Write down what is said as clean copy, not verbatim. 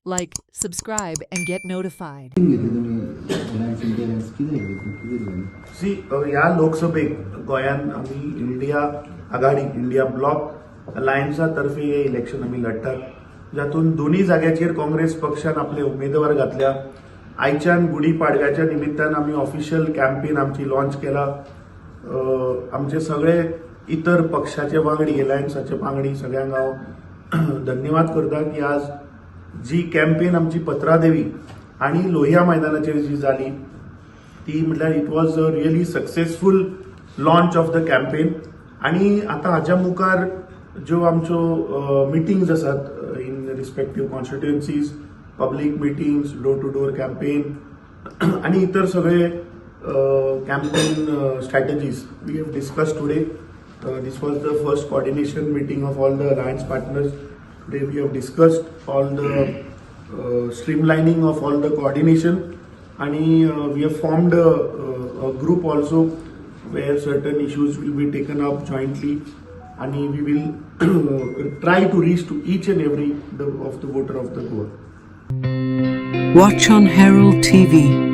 Like, subscribe, and get notified. सी ह्या लोकसभेक गोंयान आमी इंडिया आघाडी इंडिया ब्लॉक अलायन्सा तर्फे हे इलेक्शन आमी लढतात जातून दोन्ही जाग्याचेर काँग्रेस पक्षान आपले उमेदवार घातल्या. आयच्यान गुढीपाडव्याच्या निमित्तान आमी ऑफिशियल कॅम्पेन आमची लॉन्च केला. आमचे सगळे इतर पक्षाचे वांगडी अलायन्साचे वांगडी सगळ्यांक हांव धन्यवाद करता की आज जी कॅम्पेन आमची पत्रादेवी आणि लोहिया मैदानाचेर जी जाली ती म्हटल्यार it was a really successful launch of the campaign. आणि आता हाच्या मुखार ज्यो आमच्यो मिटिंग्स आसात in respective constituencies, public meetings, door to door campaign आणि इतर सगळे campaign strategies we have discussed today. This was the first coordination meeting of all the alliance partners. Today we have discussed all the streamlining of all the coordination and we have formed a group also where certain issues will be taken up jointly and we will try to reach to each and every of the voter of the Goa. Watch on Herald TV.